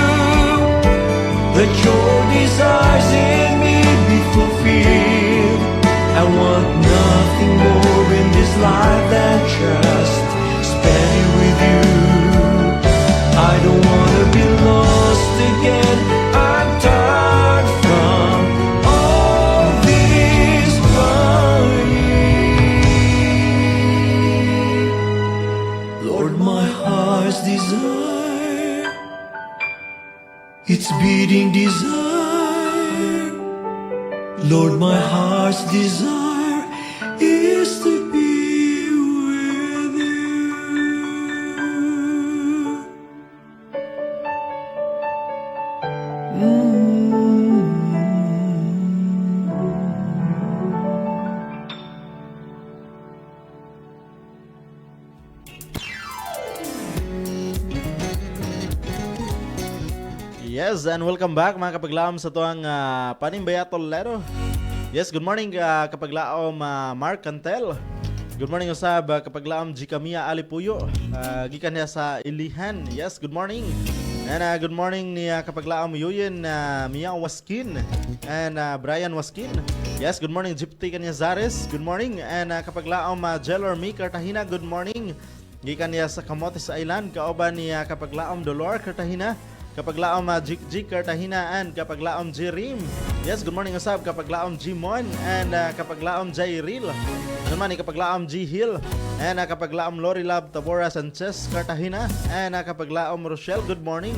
Let your desires in me be fulfilled. I want nothing more in this life than just spend it with you. I don't want to be lost again. I'm tired from all this running. Lord, my heart's desire, it's beating desire. Lord, my heart's desire is to be with you. Yes, and welcome back mga kapaglaom sa tuwang Panimbaya Tolero. Yes, good morning kapaglaom Mark Cantel. Good morning usab kapaglaom G. Camilla Alipuyo. Gikan niya sa Ilihan. Yes, good morning. And good morning ni kapaglaom Yuyin Mia Waskin and Brian Waskin. Yes, good morning Gypty Canyazares. Good morning. And kapaglaom Jelor Mi Cartagena. Good morning. Gikan niya sa Camotes Island. Kauban ni kapaglaom Dolor Cartagena. Kapaglaom Jik Cartagena and kapaglaom Jirim. Yes, good morning usab kapaglaom Jimon and kapaglaom Jairil. Naman ni kapaglaom G Hill and kapaglaom Lori Love Tabora Sanchez Cartagena and kapaglaom Rochelle. Good morning.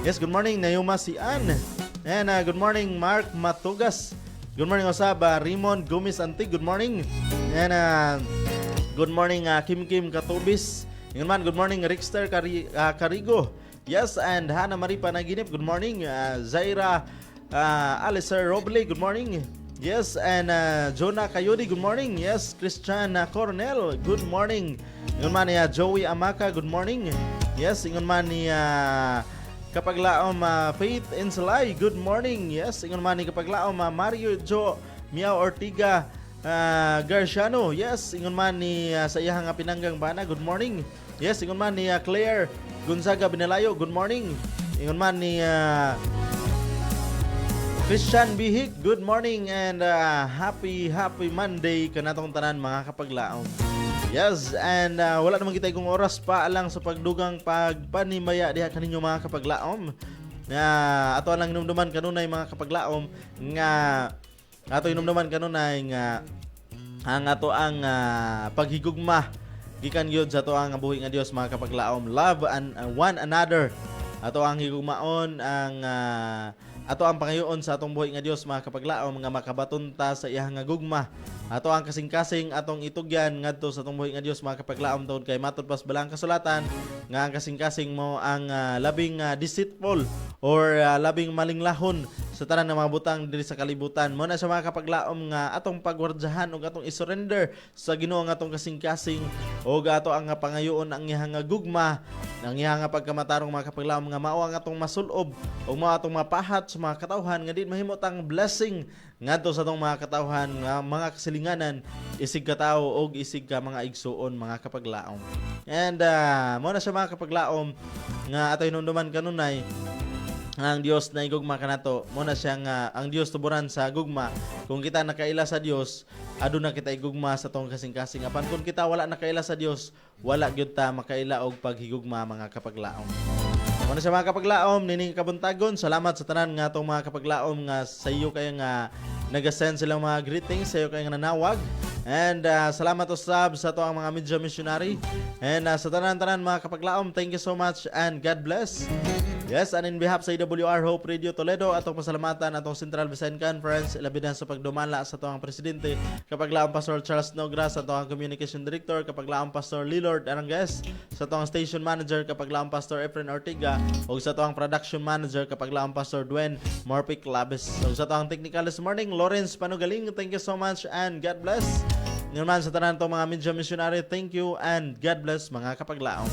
Yes, good morning Nayuma Sian and good morning Mark Matugas. Good morning usab Raymond Gomez Antig. Good morning. And good morning Kim Kim Katubis. Good morning Rickster Carigo. Yes, and Hana Marie Panaginip, good morning. Zaira Alicer Roble, good morning. Yes, and Jonah Kayodi, good morning. Yes, Christian Cornell, good morning. Ingon man ni Joey Amaka, good morning. Yes, ingon man ni kapaglaom Faith Insalay, good morning. Yes, ingon man ni kapaglaom Mario Jo Miao Ortiga Garciano. Yes, ingon man ni sa iyang pinanggang bana, good morning. Yes, ingon man ni Claire Gonzaga Binalayo, good morning. Ingon man ni Christian Bihik, good morning and happy Monday kanatong tanan mga kapaglaom. Yes, and wala naman kita kung oras pa lang sa pagdugang pagpanimaya diha kaninyo mga kapaglaom. Ato lang inumduman kanunay mga kapaglaom nga ato inumduman kanunay nga ang ato ang paghigugma gikan gyud sa ato ang buhi nga Dios mga kapaglaom, love and one another. Ato ang higugmaon ang ato ang pangayoon sa atong buhi nga Dios mga kapaglaom nga makabaton ta sa iyang nga gugma. Ato ang kasing-kasing atong itugyan ngadto sa atong buhi nga Dios mga kapaglaom tungod kay matud pas balang kasulatan nga ang kasing-kasing mo ang labing deceitful or labing malinglahon sa tanan ng mga butang diri sa kalibutan. Mo na sa mga kapaglaom nga atong pagwardyahan ug atong isurrender sa Ginoo nga atong kasing-kasing ug ato ang pangayoon ang iyang nga gugma, ang iyang nga pagkamatarong mga kapaglaom nga mao ang atong masulob ug mao atong mapahat sa mga katawhan nga di mahimot ang blessing ngadto sa atong mga katawhan nga mga kasilinganan isig ka tawo og isig ka mga igsuon mga kapaglaom. And mo na sa mga kapaglaom nga ato hinumduman kanunay ang Dios na igugma kanato, mo na siya nga ang Dios tuburan sa gugma. Kung kita nakaila sa Dios, aduna kita igugma sa tong kasing-kasing. Apan kung kita wala nakaila sa Dios, wala gyud ta makaila og paghigugma mga kapaglaom. Mo na siya mga kapaglaom, nining kabuntagon. Salamat sa tanan nga atong mga kapaglaom nga sa iyo kay nga nag-send silang mga greetings sa iyo kay nga nanawag. And salamat usab sa to ang mga media missionary. And sa tanan-tanan mga kapaglaom, thank you so much and God bless. Yes, and in behalf sa AWR Hope Radio Toledo, atong pasalamatan atong Central Visayan Conference, labidan sa pagdumala sa atong presidente, kapaglaong Pastor Charles Nogras, sa atong Communication Director, kapaglaong Pastor Lillard Arangues, sa atong Station Manager, kapaglaong Pastor Efren Ortiga, ug sa atong Production Manager, kapaglaong Pastor Dwayne Morpic Labes. Ug sa atong Technical this morning, Lawrence Panugaling, thank you so much and God bless. Ngayon sa tanan to mga media missionary, thank you and God bless mga kapaglaong.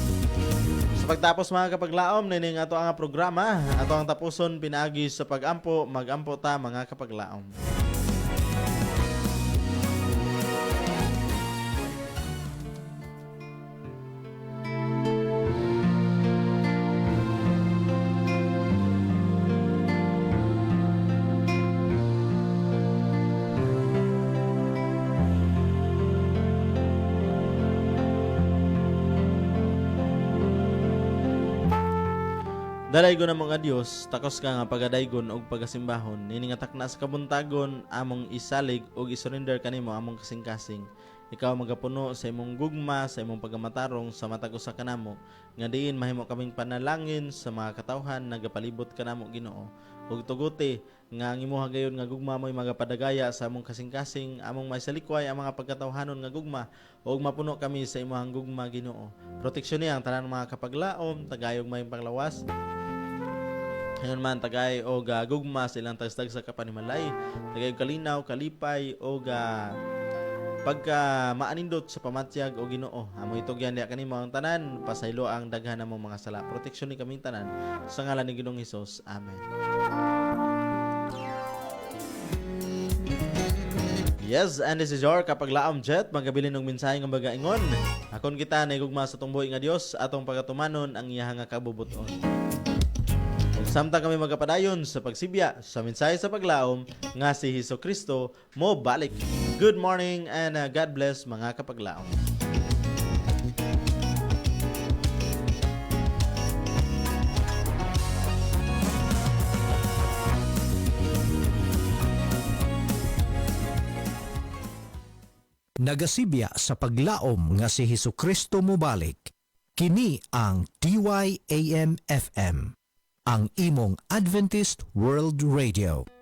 Sa pagtapos mga kapaglaom, nining ato ang programa, ato ang tapuson pinaagi sa pagampo, magampo ta mga kapaglaom. Dalaygon na mga Dios, takos ka nga pagadaygon og pagasimbahon, nining atak na sa kabuntagon, among isalig og isurrender kanimo among kasing-kasing. Ikaw magapuno sa imong gugma, sa imong pagamatarong sa matag usa kanamo, nga diin mahimo kaming panalangin sa mga katawhan nagapalibot kanamo Ginoo. Ug tuguti nga ang imong hagayon nga gugma mo'y magapadagaya sa among kasing-kasing, among maisalikway ang mga pagkatawhanon nga gugma, ug mapuno kami sa imong gugma Ginoo. Proteksyon niya ang tanan mga kapaglaom, tagayog may panglawas. Ngayon man tagay o gugma sa ilang tagstag sa kapanimalay, tagay kalinaw, kalipay o pagka maanindot sa pamatyag o Ginoo, amo itugyan diha kanimo ang tanan, pasaylo ang daghan namong mga sala. Proteksyon ni kaming tanan sa ngalan ni Ginoong Hesus. Amen. Yes, and this is your Kapaglaom Jet. Magabilin ng mensahe ng bagaingon. Akon kita naigugma sa tungboy nga Dios atong pagatumanon ang iyang nga kabubuton. Samtang kami magapadayon sa pagsibya sa mensahe sa paglaom nga si Hesukristo mo balik. Good morning and God bless mga kapaglaom. Nagasibya sa paglaom nga si Hesukristo mobalik. Kini ang DYAM FM, ang imong Adventist World Radio.